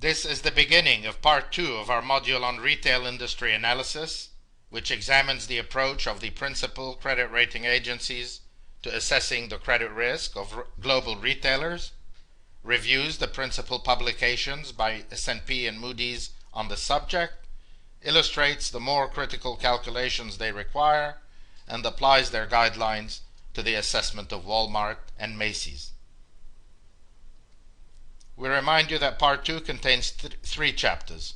This is the beginning of part 2 of our module on retail industry analysis, which examines the approach of the principal credit rating agencies to assessing the credit risk of global retailers, reviews the principal publications by S&P and Moody's on the subject, illustrates the more critical calculations they require, and applies their guidelines to the assessment of Walmart and Macy's. We remind you that Part 2 contains 3 chapters.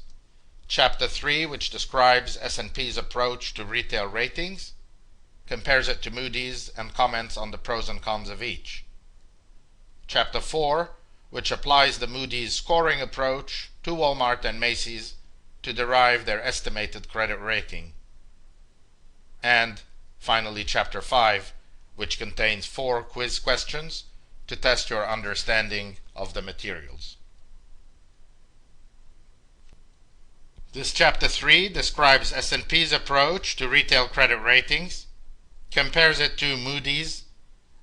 Chapter 3, which describes S&P's approach to retail ratings, compares it to Moody's, and comments on the pros and cons of each. Chapter 4, which applies the Moody's scoring approach to Walmart and Macy's to derive their estimated credit rating. And finally, Chapter 5, which contains 4 quiz questions to test your understanding of the materials. This Chapter 3 describes S&P's approach to retail credit ratings, compares it to Moody's,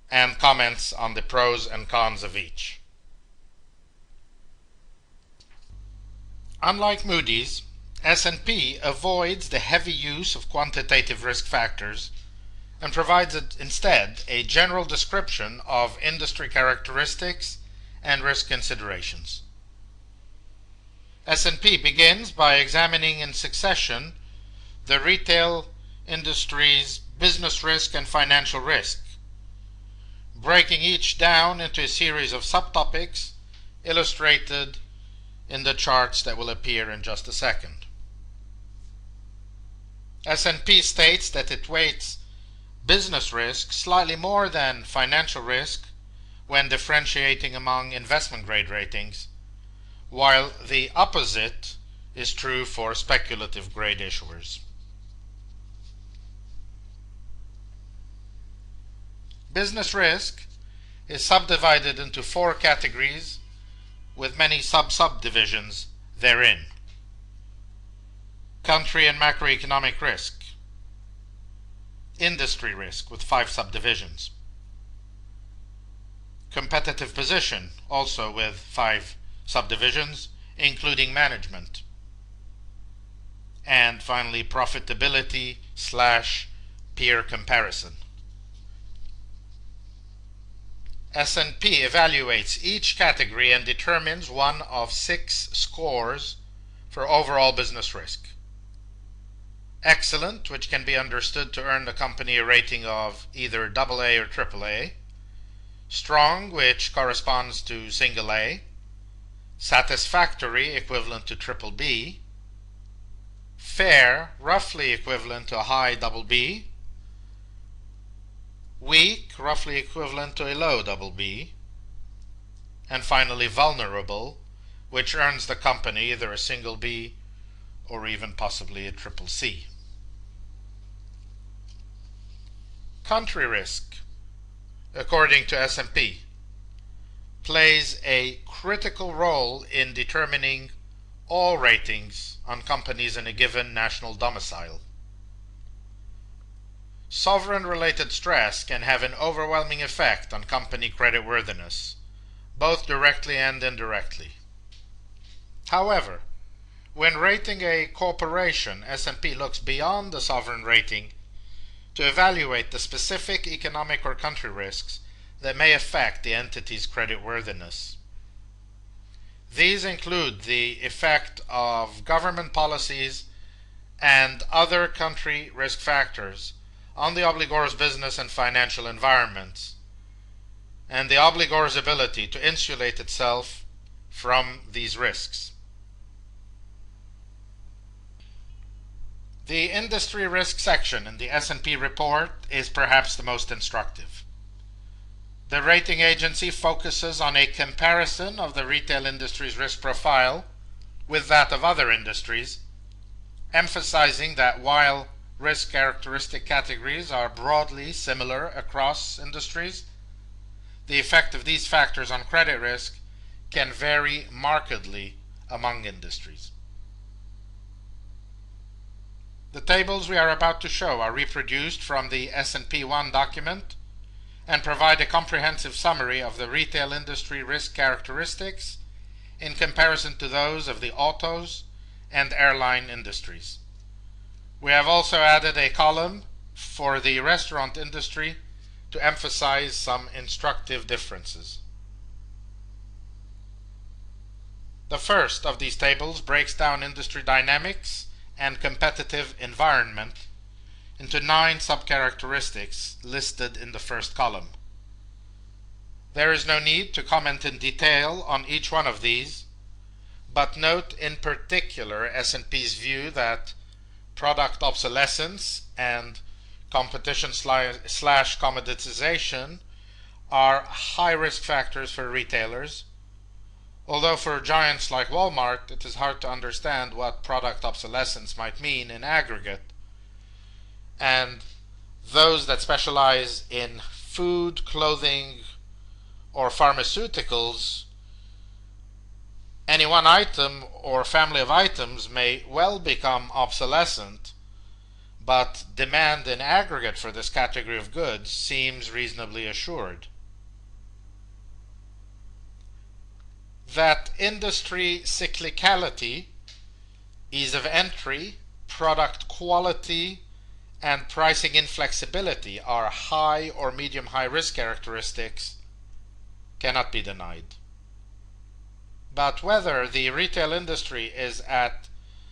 and comments on the pros and cons of each. Unlike Moody's, S&P avoids the heavy use of quantitative risk factors and provides instead a general description of industry characteristics and risk considerations. S&P begins by examining in succession the retail industry's business risk and financial risk, breaking each down into a series of subtopics illustrated in the charts that will appear in just a second. S&P states that it weights business risk slightly more than financial risk when differentiating among investment-grade ratings, while the opposite is true for speculative grade issuers. Business risk is subdivided into 4 categories with many subdivisions therein. Country and macroeconomic risk, industry risk with 5 subdivisions, competitive position also with 5 subdivisions, including management, and finally profitability / peer comparison. S&P evaluates each category and determines one of 6 scores for overall business risk. Excellent, which can be understood to earn the company a rating of either AA or AAA. Strong, which corresponds to single A. Satisfactory, equivalent to BBB. Fair, roughly equivalent to a high BB. Weak, roughly equivalent to a low BB. And finally, vulnerable, which earns the company either a single B or even possibly a CCC. Country risk, according to S&P, plays a critical role in determining all ratings on companies in a given national domicile. Sovereign-related stress can have an overwhelming effect on company creditworthiness, both directly and indirectly. However, when rating a corporation, S&P looks beyond the sovereign rating to evaluate the specific economic or country risks that may affect the entity's creditworthiness. These include the effect of government policies and other country risk factors on the obligor's business and financial environments, and the obligor's ability to insulate itself from these risks. The industry risk section in the S&P report is perhaps the most instructive. The rating agency focuses on a comparison of the retail industry's risk profile with that of other industries, emphasizing that while risk characteristic categories are broadly similar across industries, the effect of these factors on credit risk can vary markedly among industries. The tables we are about to show are reproduced from the S&P 1 document and provide a comprehensive summary of the retail industry risk characteristics in comparison to those of the autos and airline industries. We have also added a column for the restaurant industry to emphasize some instructive differences. The first of these tables breaks down industry dynamics and competitive environment into 9 subcharacteristics listed in the first column. There is no need to comment in detail on each one of these, but note in particular S&P's view that product obsolescence and competition/commoditization are high risk factors for retailers, although for giants like Walmart it is hard to understand what product obsolescence might mean in aggregate, and those that specialize in food, clothing, or pharmaceuticals, any one item or family of items may well become obsolescent, but demand in aggregate for this category of goods seems reasonably assured. That industry cyclicality, ease of entry, product quality, and pricing inflexibility are high or medium-high risk characteristics cannot be denied. But whether the retail industry is at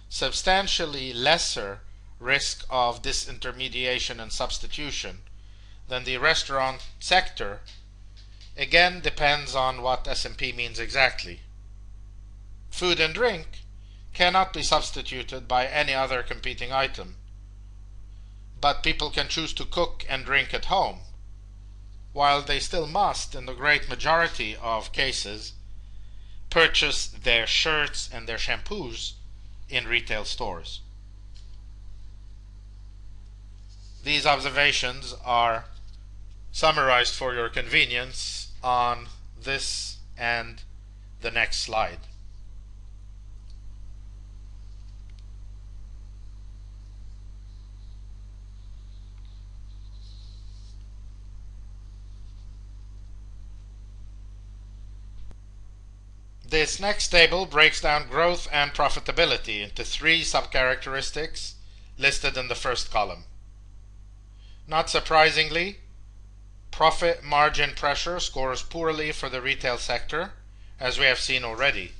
substantially lesser risk of disintermediation and substitution than the restaurant sector again depends on what S&P means exactly. Food and drink cannot be substituted by any other competing item, but people can choose to cook and drink at home, while they still must, in the great majority of cases, purchase their shirts and their shampoos in retail stores. These observations are summarized for your convenience on this and the next slide. This next table breaks down growth and profitability into 3 subcharacteristics listed in the first column. Not surprisingly, profit margin pressure scores poorly for the retail sector, as we have seen already.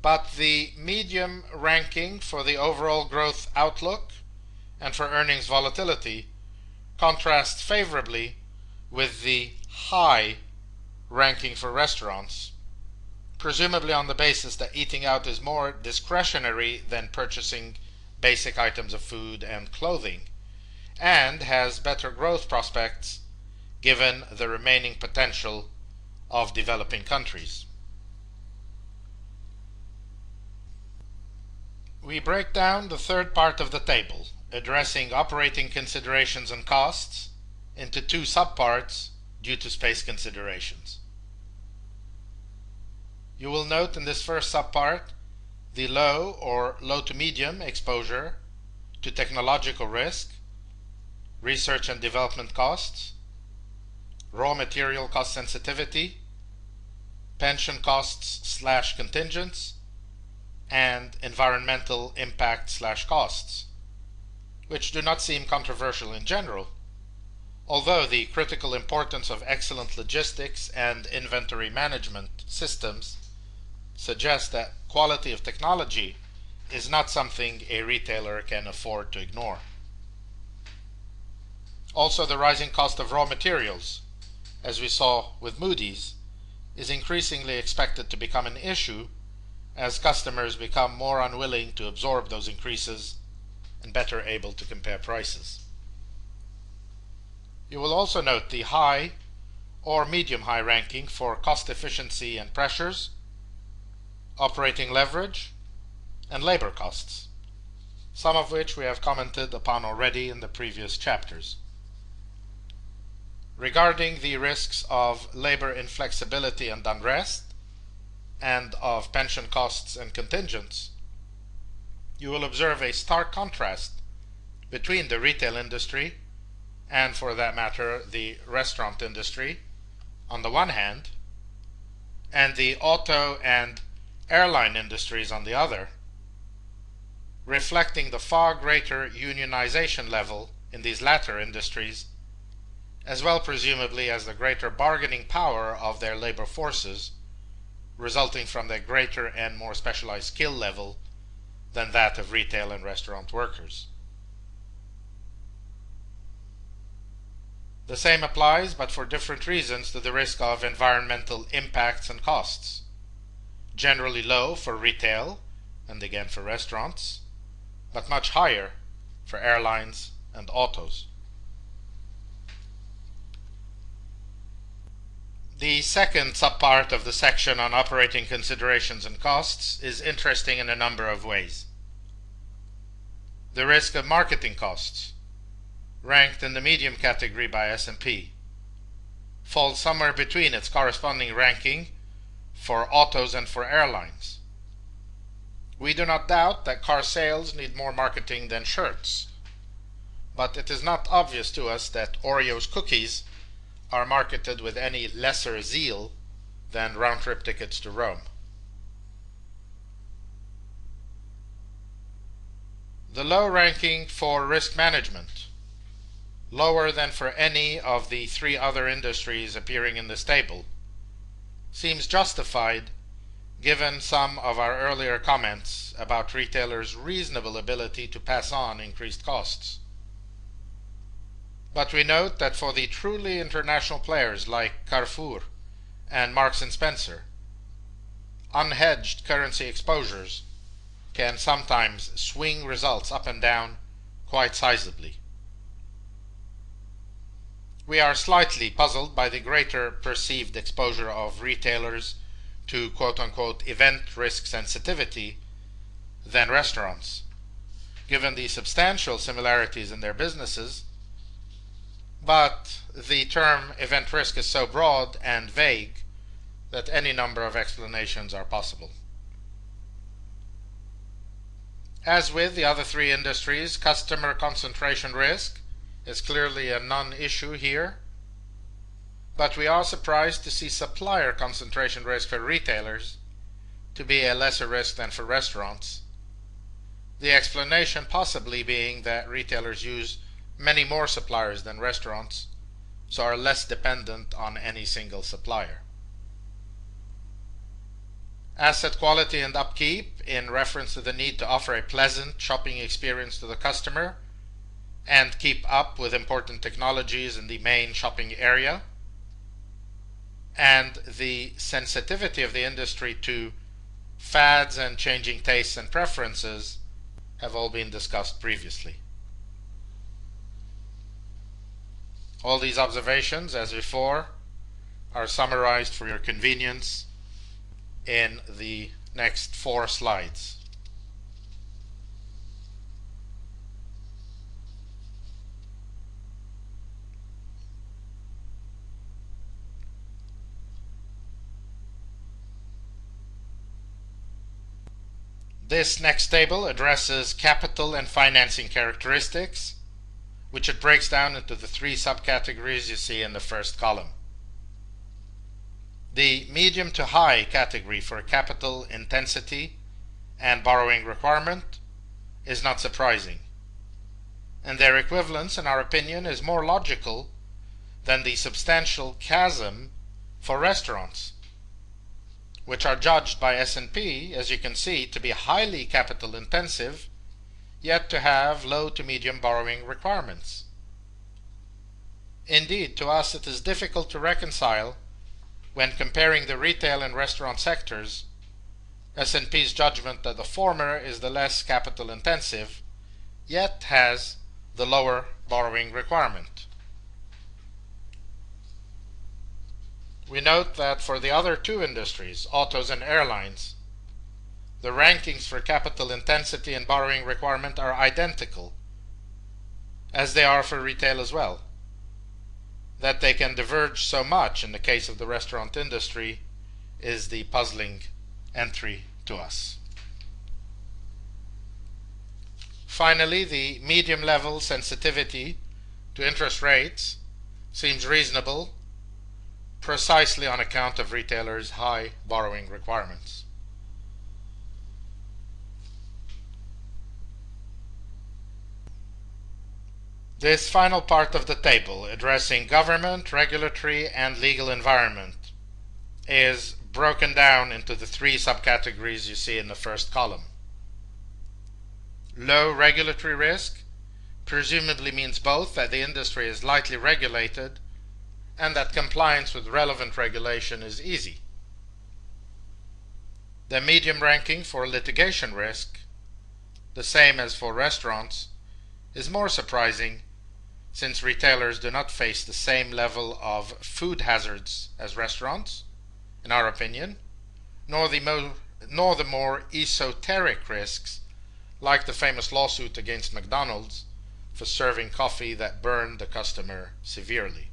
But the medium ranking for the overall growth outlook and for earnings volatility contrasts favorably with the high ranking for restaurants, presumably on the basis that eating out is more discretionary than purchasing basic items of food and clothing, and has better growth prospects given the remaining potential of developing countries. We break down the third part of the table, addressing operating considerations and costs, into 2 subparts due to space considerations. You will note in this first subpart the low or low to medium exposure to technological risk, research and development costs, raw material cost sensitivity, pension costs/contingents, and environmental impact/costs, which do not seem controversial in general, although the critical importance of excellent logistics and inventory management systems suggests that quality of technology is not something a retailer can afford to ignore. Also, the rising cost of raw materials, as we saw with Moody's, is increasingly expected to become an issue as customers become more unwilling to absorb those increases and better able to compare prices. You will also note the high or medium-high ranking for cost efficiency and pressures, operating leverage, and labor costs, some of which we have commented upon already in the previous chapters. Regarding the risks of labor inflexibility and unrest, and of pension costs and contingents, you will observe a stark contrast between the retail industry and, for that matter, the restaurant industry on the one hand, and the auto and airline industries on the other, reflecting the far greater unionization level in these latter industries, as well presumably as the greater bargaining power of their labor forces, resulting from their greater and more specialized skill level than that of retail and restaurant workers. The same applies, but for different reasons, to the risk of environmental impacts and costs. Generally low for retail, and again for restaurants, but much higher for airlines and autos. The second subpart of the section on operating considerations and costs is interesting in a number of ways. The risk of marketing costs, ranked in the medium category by S&P, falls somewhere between its corresponding ranking for autos and for airlines. We do not doubt that car sales need more marketing than shirts, but it is not obvious to us that Oreo's cookies are marketed with any lesser zeal than round-trip tickets to Rome. The low ranking for risk management, lower than for any of the three other industries appearing in this table, seems justified given some of our earlier comments about retailers' reasonable ability to pass on increased costs. But we note that for the truly international players like Carrefour and Marks & Spencer, unhedged currency exposures can sometimes swing results up and down quite sizably. We are slightly puzzled by the greater perceived exposure of retailers to quote-unquote event risk sensitivity than restaurants, given the substantial similarities in their businesses, but the term event risk is so broad and vague that any number of explanations are possible. As with the other three industries, customer concentration risk is clearly a non-issue here, but we are surprised to see supplier concentration risk for retailers to be a lesser risk than for restaurants, the explanation possibly being that retailers use many more suppliers than restaurants, so are less dependent on any single supplier. Asset quality and upkeep, in reference to the need to offer a pleasant shopping experience to the customer and keep up with important technologies in the main shopping area, and the sensitivity of the industry to fads and changing tastes and preferences have all been discussed previously. All these observations, as before, are summarized for your convenience in the next 4 slides. This next table addresses capital and financing characteristics, which it breaks down into the 3 subcategories you see in the first column. The medium to high category for capital intensity and borrowing requirement is not surprising, and their equivalence, in our opinion, is more logical than the substantial chasm for restaurants, which are judged by S&P, as you can see, to be highly capital intensive, yet to have low to medium borrowing requirements. Indeed, to us it is difficult to reconcile, when comparing the retail and restaurant sectors, S&P's judgment that the former is the less capital intensive, yet has the lower borrowing requirement. We note that for the other 2 industries, autos and airlines, the rankings for capital intensity and borrowing requirement are identical, as they are for retail as well. That they can diverge so much in the case of the restaurant industry is the puzzling entry to us. Finally, the medium level sensitivity to interest rates seems reasonable precisely on account of retailers' high borrowing requirements. This final part of the table, addressing government, regulatory, and legal environment, is broken down into the three subcategories you see in the first column. Low regulatory risk presumably means both that the industry is lightly regulated and that compliance with relevant regulation is easy. The medium ranking for litigation risk, the same as for restaurants, is more surprising since retailers do not face the same level of food hazards as restaurants, in our opinion, nor the more esoteric risks like the famous lawsuit against McDonald's for serving coffee that burned the customer severely.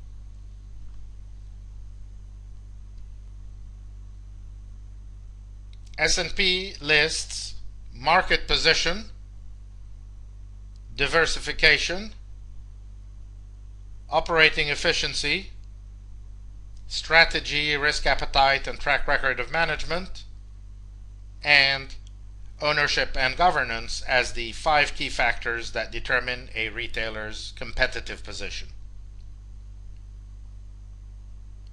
S&P lists market position, diversification, operating efficiency, strategy, risk appetite, and track record of management, and ownership and governance as the 5 key factors that determine a retailer's competitive position.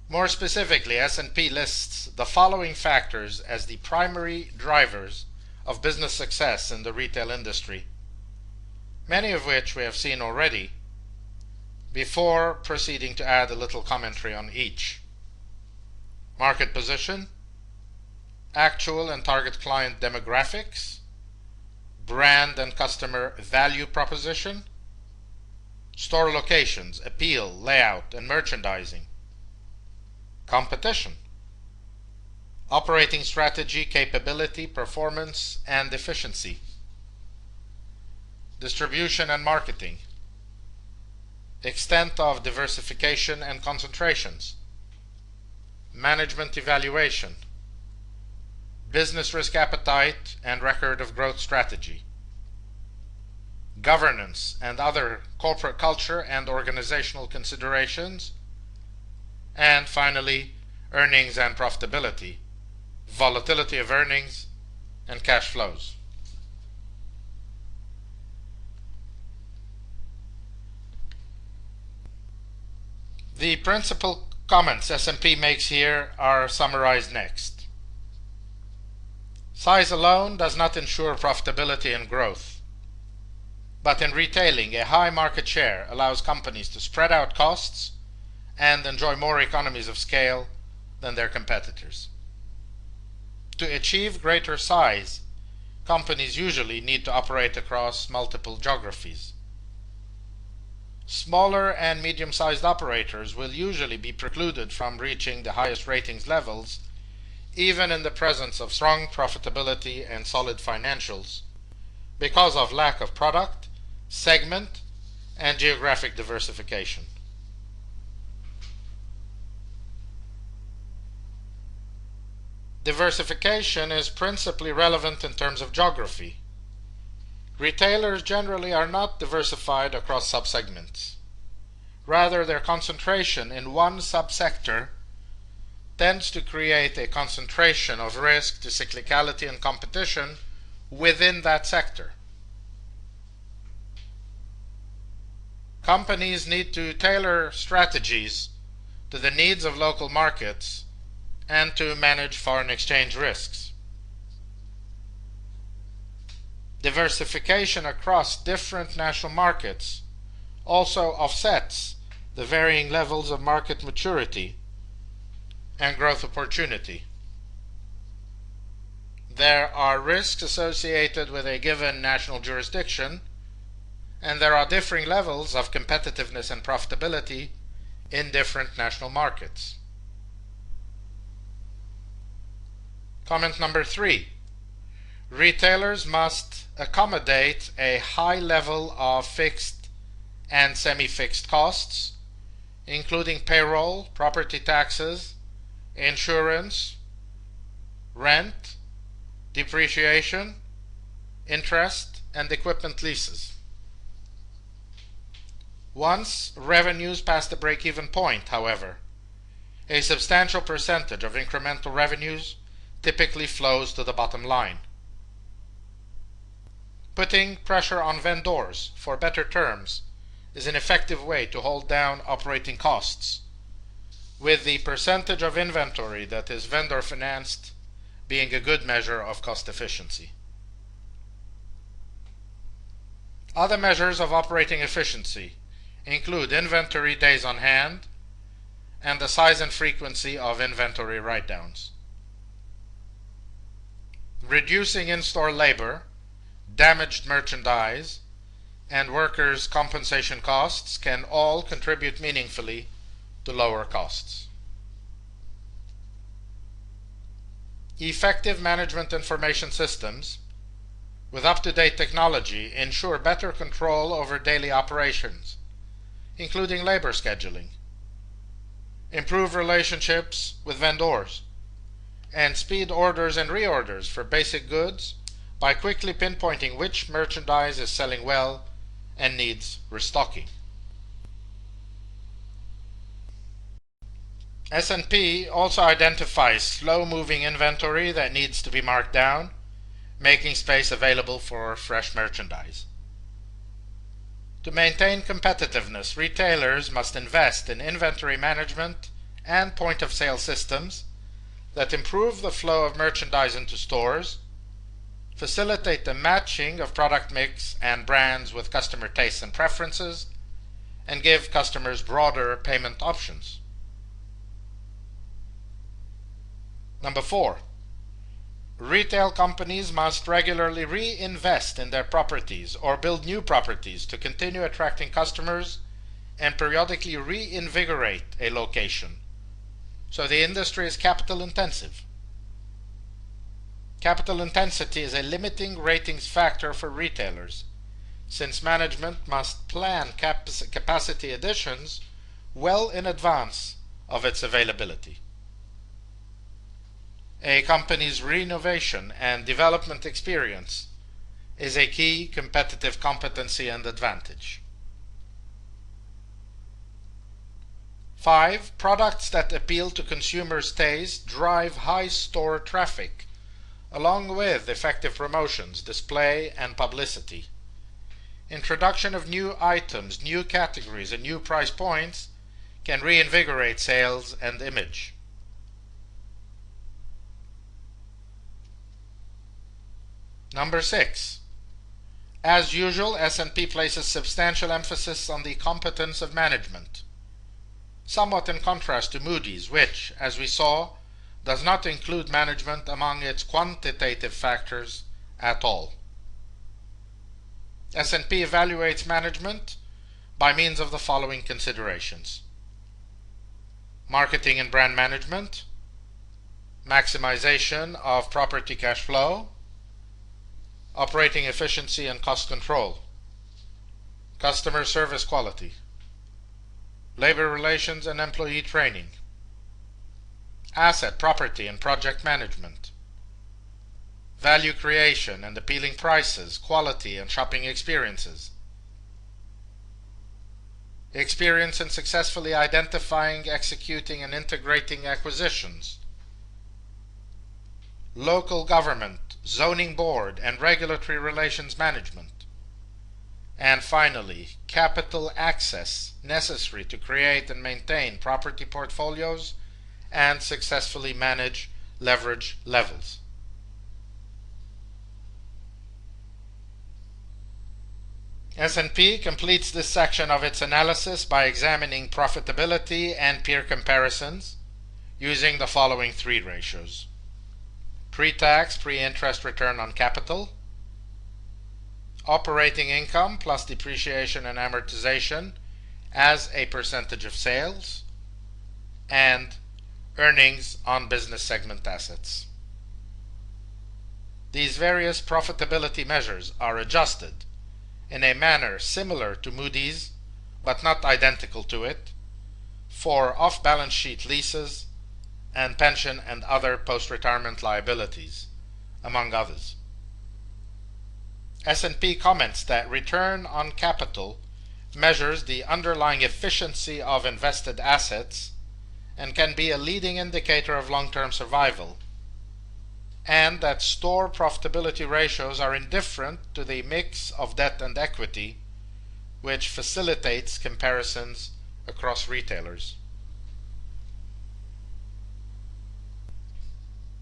More specifically, S&P lists the following factors as the primary drivers of business success in the retail industry, many of which we have seen already, before proceeding to add a little commentary on each. Market position, actual and target client demographics, brand and customer value proposition, store locations, appeal, layout, and merchandising, competition, operating strategy, capability, performance, and efficiency, distribution and marketing, extent of diversification and concentrations, management evaluation, business risk appetite and record of growth strategy, governance and other corporate culture and organizational considerations, and finally, earnings and profitability, volatility of earnings, and cash flows. The principal comments S&P makes here are summarized next. Size alone does not ensure profitability and growth, but in retailing, a high market share allows companies to spread out costs and enjoy more economies of scale than their competitors. To achieve greater size, companies usually need to operate across multiple geographies. Smaller and medium-sized operators will usually be precluded from reaching the highest ratings levels, even in the presence of strong profitability and solid financials, because of lack of product, segment, and geographic diversification. Diversification is principally relevant in terms of geography. Retailers generally are not diversified across subsegments. Rather, their concentration in one subsector tends to create a concentration of risk to cyclicality and competition within that sector. Companies need to tailor strategies to the needs of local markets and to manage foreign exchange risks. Diversification across different national markets also offsets the varying levels of market maturity and growth opportunity. There are risks associated with a given national jurisdiction, and there are differing levels of competitiveness and profitability in different national markets. Comment number 3. Retailers must accommodate a high level of fixed and semi-fixed costs, including payroll, property taxes, insurance, rent, depreciation, interest, and equipment leases. Once revenues pass the break-even point, however, a substantial percentage of incremental revenues typically flows to the bottom line. Putting pressure on vendors for better terms is an effective way to hold down operating costs, with the percentage of inventory that is vendor financed being a good measure of cost efficiency. Other measures of operating efficiency include inventory days on hand and the size and frequency of inventory write-downs. Reducing in-store labor, damaged merchandise, and workers' compensation costs can all contribute meaningfully to lower costs. Effective management information systems with up-to-date technology ensure better control over daily operations, including labor scheduling, improve relationships with vendors, and speed orders and reorders for basic goods by quickly pinpointing which merchandise is selling well and needs restocking. S&P also identifies slow-moving inventory that needs to be marked down, making space available for fresh merchandise. To maintain competitiveness, retailers must invest in inventory management and point-of-sale systems that improve the flow of merchandise into stores, facilitate the matching of product mix and brands with customer tastes and preferences, and give customers broader payment options. Number 4. Retail companies must regularly reinvest in their properties or build new properties to continue attracting customers and periodically reinvigorate a location. So the industry is capital intensive. Capital intensity is a limiting ratings factor for retailers, since management must plan capacity additions well in advance of its availability. A company's renovation and development experience is a key competitive competency and advantage. 5. Products that appeal to consumers' taste drive high store traffic, along with effective promotions, display, and publicity. Introduction of new items, new categories, and new price points can reinvigorate sales and image. Number 6. As usual, S&P places substantial emphasis on the competence of management, somewhat in contrast to Moody's, which, as we saw, does not include management among its quantitative factors at all. S&P evaluates management by means of the following considerations: marketing and brand management, maximization of property cash flow, operating efficiency and cost control, customer service quality, labor relations and employee training, asset, property, and project management, value creation and appealing prices, quality, and shopping experiences, experience in successfully identifying, executing, and integrating acquisitions, local government, zoning board, and regulatory relations management, and finally, capital access necessary to create and maintain property portfolios and successfully manage leverage levels. S&P completes this section of its analysis by examining profitability and peer comparisons using the following 3 ratios: pre-tax, pre-interest return on capital, operating income plus depreciation and amortization as a percentage of sales, and earnings on business segment assets. These various profitability measures are adjusted in a manner similar to Moody's, but not identical to it, for off-balance sheet leases and pension and other post-retirement liabilities, among others. S&P comments that return on capital measures the underlying efficiency of invested assets and can be a leading indicator of long-term survival, and that store profitability ratios are indifferent to the mix of debt and equity, which facilitates comparisons across retailers.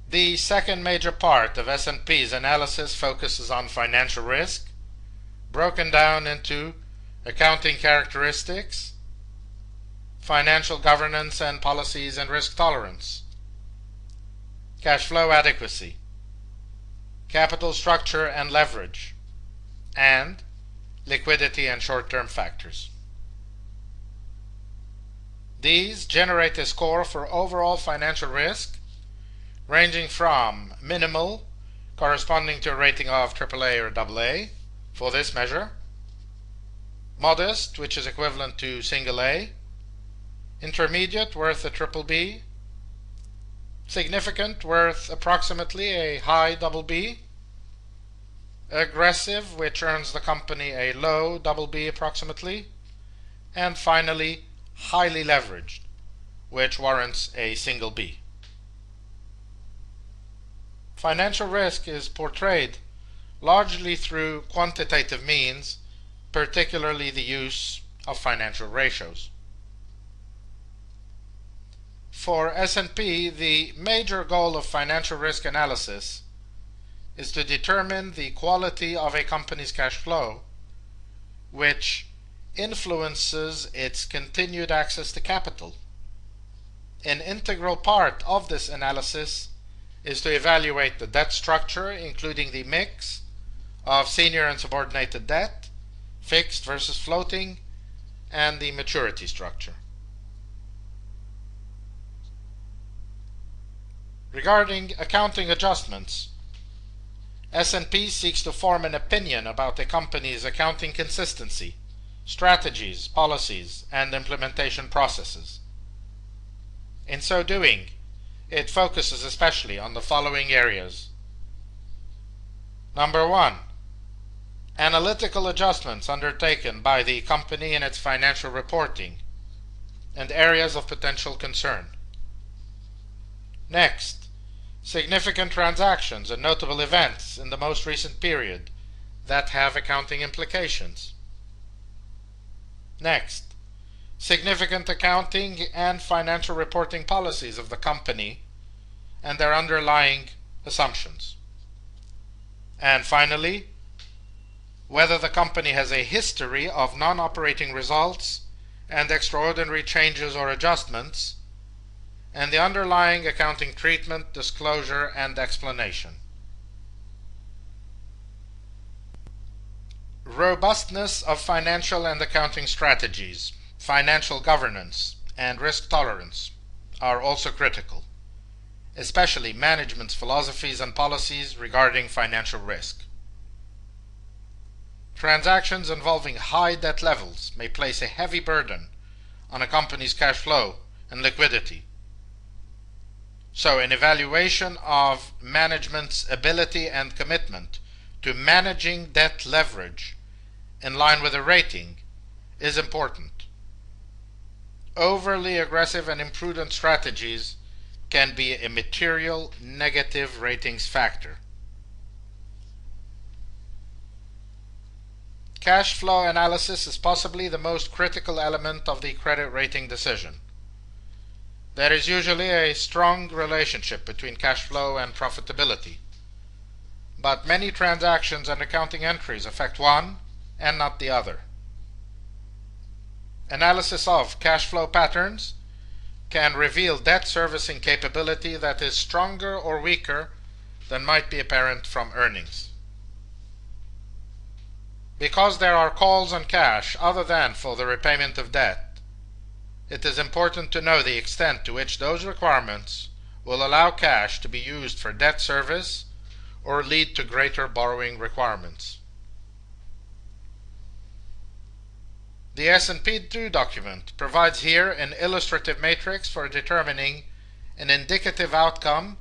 The second major part of S&P's analysis focuses on financial risk, broken down into accounting characteristics, financial governance and policies and risk tolerance, cash flow adequacy, capital structure and leverage, and liquidity and short-term factors. These generate a score for overall financial risk ranging from minimal, corresponding to a rating of AAA or AA for this measure, modest, which is equivalent to single A, intermediate, worth a triple B, significant, worth approximately a high double B, aggressive, which earns the company a low double B approximately, and finally highly leveraged, which warrants a single B. Financial risk is portrayed largely through quantitative means, particularly the use of financial ratios. For S&P, the major goal of financial risk analysis is to determine the quality of a company's cash flow, which influences its continued access to capital. An integral part of this analysis is to evaluate the debt structure, including the mix of senior and subordinated debt, fixed versus floating, and the maturity structure. Regarding accounting adjustments, S&P seeks to form an opinion about a company's accounting consistency, strategies, policies, and implementation processes. In so doing, it focuses especially on the following areas. Number 1. Analytical adjustments undertaken by the company in its financial reporting and areas of potential concern. Next, significant transactions and notable events in the most recent period that have accounting implications. Next, significant accounting and financial reporting policies of the company and their underlying assumptions. And finally, whether the company has a history of non-operating results and extraordinary changes or adjustments, and the underlying accounting treatment, disclosure, and explanation. Robustness of financial and accounting strategies, financial governance, and risk tolerance are also critical, especially management's philosophies and policies regarding financial risk. Transactions involving high debt levels may place a heavy burden on a company's cash flow and liquidity. So an evaluation of management's ability and commitment to managing debt leverage in line with a rating is important. Overly aggressive and imprudent strategies can be a material negative ratings factor. Cash flow analysis is possibly the most critical element of the credit rating decision. There is usually a strong relationship between cash flow and profitability, but many transactions and accounting entries affect one and not the other. Analysis of cash flow patterns can reveal debt servicing capability that is stronger or weaker than might be apparent from earnings. Because there are calls on cash other than for the repayment of debt, it is important to know the extent to which those requirements will allow cash to be used for debt service or lead to greater borrowing requirements. The S&P 2 document provides here an illustrative matrix for determining an indicative outcome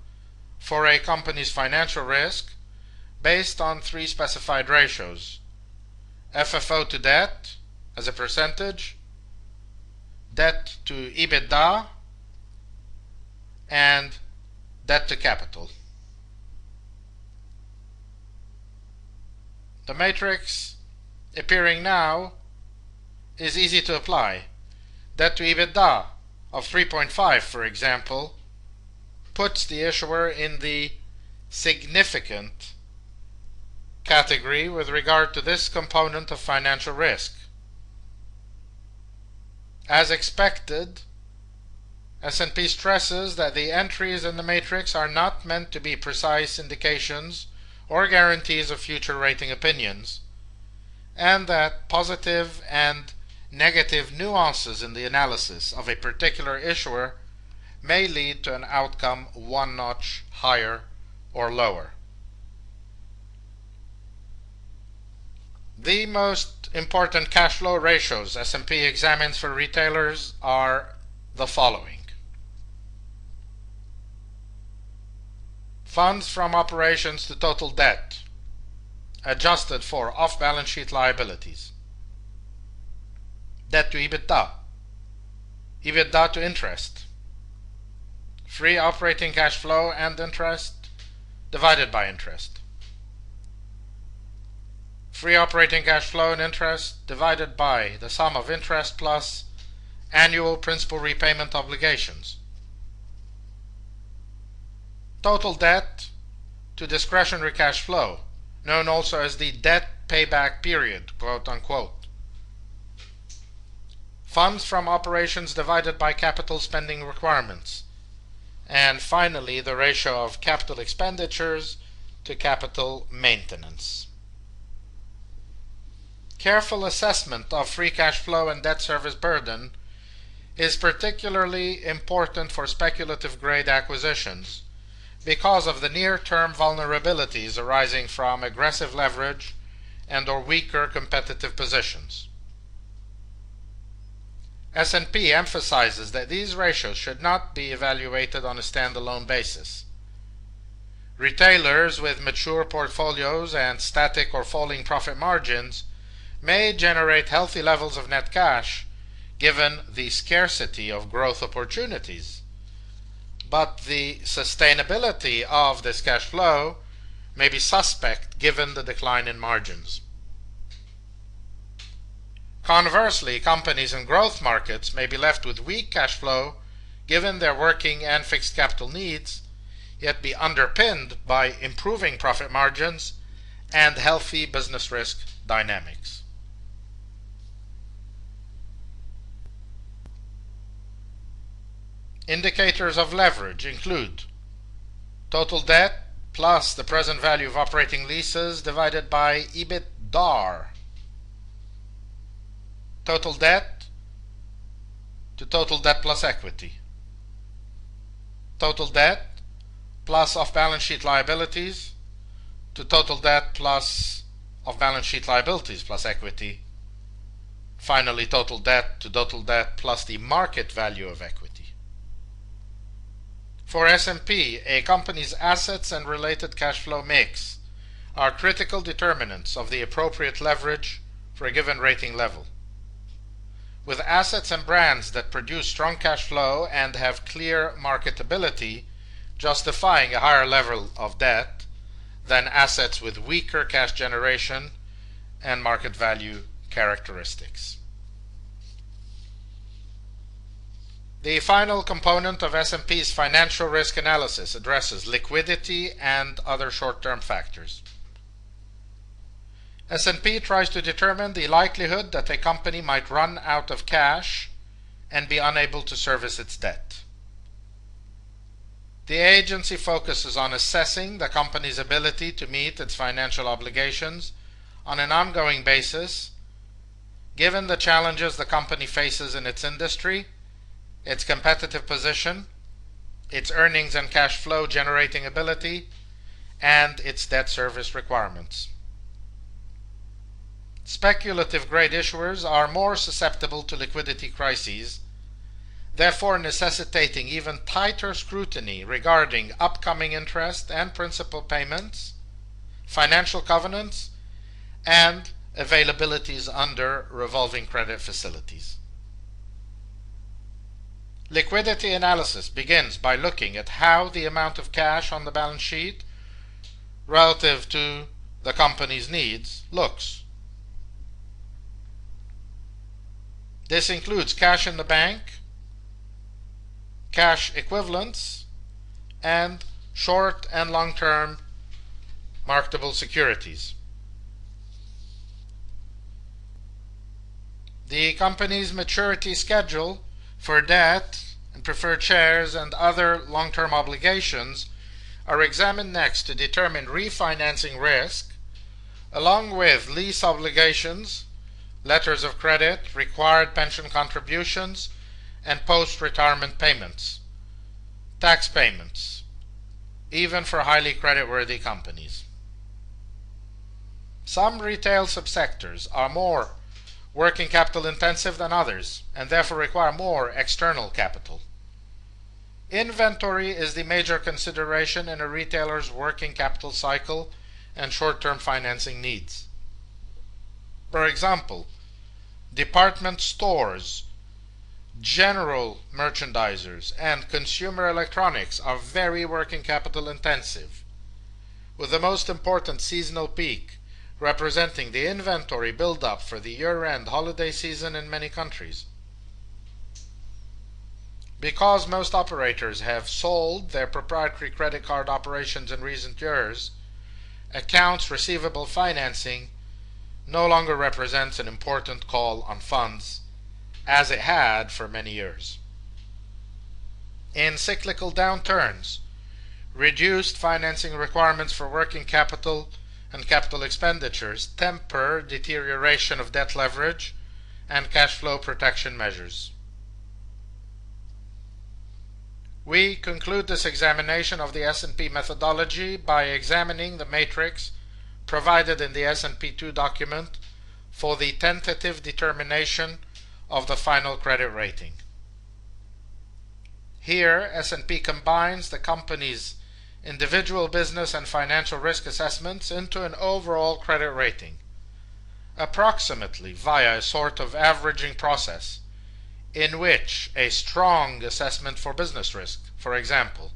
for a company's financial risk based on three specified ratios: FFO to debt as a percentage, debt to EBITDA, and debt to capital. The matrix appearing now is easy to apply. Debt to EBITDA of 3.5, for example, puts the issuer in the significant category with regard to this component of financial risk. As expected, S&P stresses that the entries in the matrix are not meant to be precise indications or guarantees of future rating opinions, and that positive and negative nuances in the analysis of a particular issuer may lead to an outcome one notch higher or lower. The most important cash flow ratios S&P examines for retailers are the following. Funds from operations to total debt, adjusted for off-balance sheet liabilities. Debt to EBITDA, EBITDA to interest, free operating cash flow and interest divided by interest. Free operating cash flow and interest divided by the sum of interest plus annual principal repayment obligations. Total debt to discretionary cash flow, known also as the debt payback period, quote unquote. Funds from operations divided by capital spending requirements. And finally, the ratio of capital expenditures to capital maintenance. Careful assessment of free cash flow and debt service burden is particularly important for speculative grade acquisitions because of the near-term vulnerabilities arising from aggressive leverage and or weaker competitive positions. S&P emphasizes that these ratios should not be evaluated on a standalone basis. Retailers with mature portfolios and static or falling profit margins may generate healthy levels of net cash given the scarcity of growth opportunities, but the sustainability of this cash flow may be suspect given the decline in margins. Conversely, companies in growth markets may be left with weak cash flow given their working and fixed capital needs, yet be underpinned by improving profit margins and healthy business risk dynamics. Indicators of leverage include total debt plus the present value of operating leases divided by EBITDAR. Total debt to total debt plus equity. Total debt plus off-balance sheet liabilities to total debt plus off-balance sheet liabilities plus equity. Finally, total debt to total debt plus the market value of equity. For S&P, a company's assets and related cash flow mix are critical determinants of the appropriate leverage for a given rating level. With assets and brands that produce strong cash flow and have clear marketability, justifying a higher level of debt than assets with weaker cash generation and market value characteristics. The final component of S&P's financial risk analysis addresses liquidity and other short-term factors. S&P tries to determine the likelihood that a company might run out of cash and be unable to service its debt. The agency focuses on assessing the company's ability to meet its financial obligations on an ongoing basis, given the challenges the company faces in its industry, its competitive position, its earnings and cash flow generating ability, and its debt service requirements. Speculative grade issuers are more susceptible to liquidity crises, therefore necessitating even tighter scrutiny regarding upcoming interest and principal payments, financial covenants, and availabilities under revolving credit facilities. Liquidity analysis begins by looking at how the amount of cash on the balance sheet relative to the company's needs looks. This includes cash in the bank, cash equivalents, and short and long-term marketable securities. The company's maturity schedule for debt and preferred shares and other long-term obligations are examined next to determine refinancing risk, along with lease obligations, letters of credit, required pension contributions, and post-retirement payments, tax payments, even for highly creditworthy companies. Some retail subsectors are more working capital intensive than others, and therefore require more external capital. Inventory is the major consideration in a retailer's working capital cycle and short-term financing needs. For example, department stores, general merchandisers, and consumer electronics are very working capital intensive, with the most important seasonal peak representing the inventory build-up for the year-end holiday season in many countries. Because most operators have sold their proprietary credit card operations in recent years, accounts receivable financing no longer represents an important call on funds, as it had for many years. In cyclical downturns, reduced financing requirements for working capital and capital expenditures temper deterioration of debt leverage and cash flow protection measures. We conclude this examination of the S&P methodology by examining the matrix provided in the S&P 2 document for the tentative determination of the final credit rating. Here, S&P combines the company's individual business and financial risk assessments into an overall credit rating, approximately via a sort of averaging process, in which a strong assessment for business risk, for example,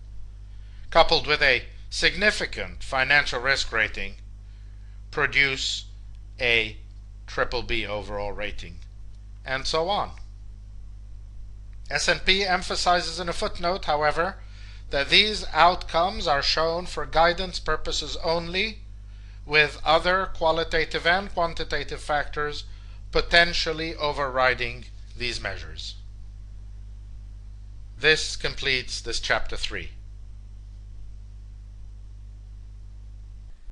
coupled with a significant financial risk rating, produce a BBB overall rating, and so on. S&P emphasizes in a footnote, however, that these outcomes are shown for guidance purposes only, with other qualitative and quantitative factors potentially overriding these measures. This completes this chapter 3.